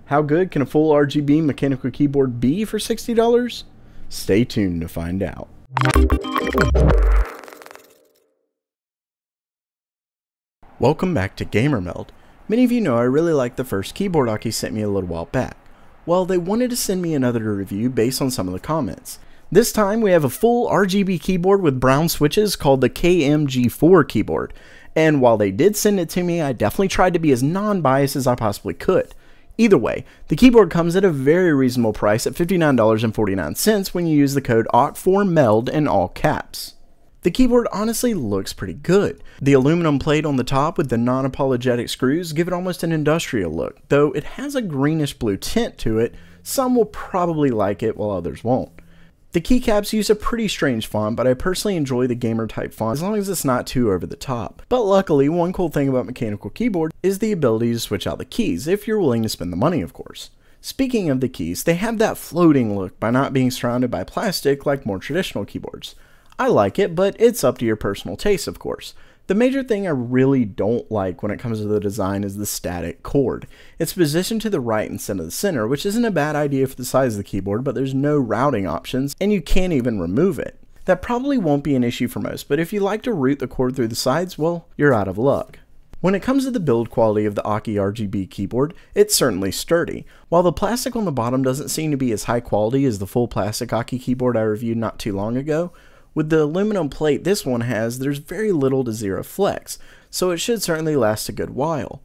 How good can a full RGB mechanical keyboard be for $60? Stay tuned to find out. Welcome back to GamerMeld. Many of you know I really liked the first keyboard Aki sent me a little while back. Well, they wanted to send me another review based on some of the comments. This time we have a full RGB keyboard with brown switches called the KMG4 keyboard. And while they did send it to me, I definitely tried to be as non-biased as I possibly could. Either way, the keyboard comes at a very reasonable price at $59.49 when you use the code OCK4MELD in all caps. The keyboard honestly looks pretty good. The aluminum plate on the top with the non-apologetic screws give it almost an industrial look, though it has a greenish blue tint to it. Some will probably like it while others won't. The keycaps use a pretty strange font, but I personally enjoy the gamer type font as long as it's not too over the top. But luckily, one cool thing about mechanical keyboard is the ability to switch out the keys, if you're willing to spend the money of course. Speaking of the keys, they have that floating look by not being surrounded by plastic like more traditional keyboards. I like it, but it's up to your personal taste of course. The major thing I really don't like when it comes to the design is the static cord. It's positioned to the right instead of the center, which isn't a bad idea for the size of the keyboard, but there's no routing options, and you can't even remove it. That probably won't be an issue for most, but if you like to route the cord through the sides, well, you're out of luck. When it comes to the build quality of the Aki RGB keyboard, it's certainly sturdy. While the plastic on the bottom doesn't seem to be as high quality as the full plastic Aki keyboard I reviewed not too long ago, with the aluminum plate this one has, there's very little to zero flex, so it should certainly last a good while.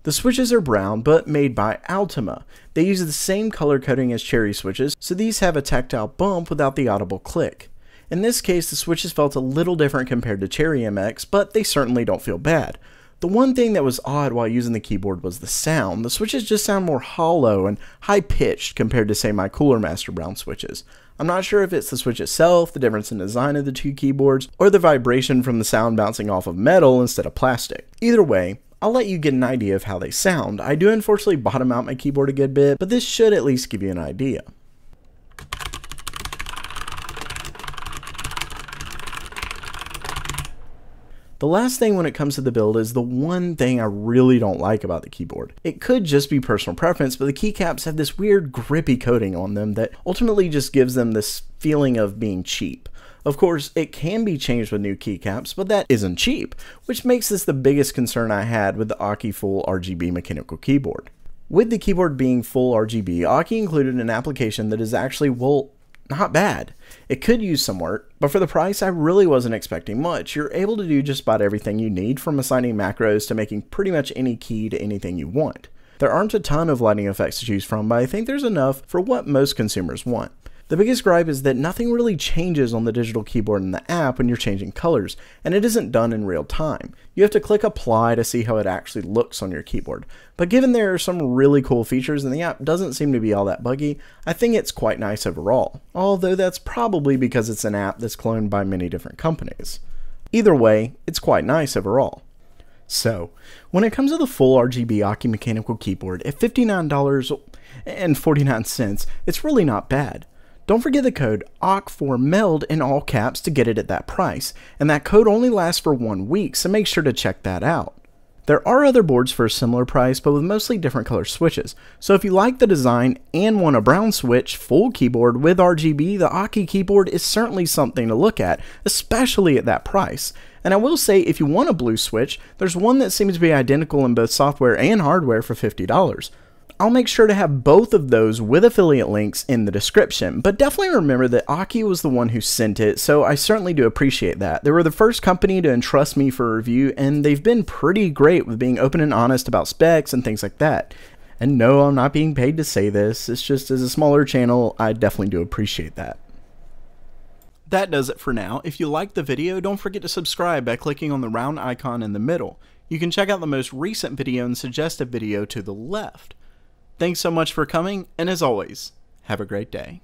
The switches are brown, but made by Altima. They use the same color coding as Cherry switches, so these have a tactile bump without the audible click. In this case, the switches felt a little different compared to Cherry MX, but they certainly don't feel bad. The one thing that was odd while using the keyboard was the sound. The switches just sound more hollow and high-pitched compared to, say, my Cooler Master Brown switches. I'm not sure if it's the switch itself, the difference in design of the two keyboards, or the vibration from the sound bouncing off of metal instead of plastic. Either way, I'll let you get an idea of how they sound. I do unfortunately bottom out my keyboard a good bit, but this should at least give you an idea. The last thing when it comes to the build is the one thing I really don't like about the keyboard. It could just be personal preference, but the keycaps have this weird grippy coating on them that ultimately just gives them this feeling of being cheap. Of course, it can be changed with new keycaps, but that isn't cheap, which makes this the biggest concern I had with the Aki full RGB mechanical keyboard. With the keyboard being full RGB, Aki included an application that is actually, well, not bad. It could use some work, but for the price I really wasn't expecting much. You're able to do just about everything you need, from assigning macros to making pretty much any key to anything you want. There aren't a ton of lighting effects to choose from, but I think there's enough for what most consumers want. The biggest gripe is that nothing really changes on the digital keyboard in the app when you're changing colors, and it isn't done in real time. You have to click apply to see how it actually looks on your keyboard. But given there are some really cool features and the app doesn't seem to be all that buggy, I think it's quite nice overall. Although that's probably because it's an app that's cloned by many different companies. Either way, it's quite nice overall. So, when it comes to the full RGB Aki mechanical keyboard at $59.49, it's really not bad. Don't forget the code OCK4MELD in all caps to get it at that price, and that code only lasts for 1 week, so make sure to check that out. There are other boards for a similar price, but with mostly different color switches, so if you like the design and want a brown switch full keyboard with RGB, the Aki keyboard is certainly something to look at, especially at that price. And I will say, if you want a blue switch, there's one that seems to be identical in both software and hardware for $50. I'll make sure to have both of those with affiliate links in the description, but definitely remember that Aki was the one who sent it, so I certainly do appreciate that. They were the first company to entrust me for a review, and they've been pretty great with being open and honest about specs and things like that. And no, I'm not being paid to say this, it's just as a smaller channel, I definitely do appreciate that. That does it for now. If you liked the video, don't forget to subscribe by clicking on the round icon in the middle. You can check out the most recent video and suggested video to the left. Thanks so much for coming, and as always, have a great day.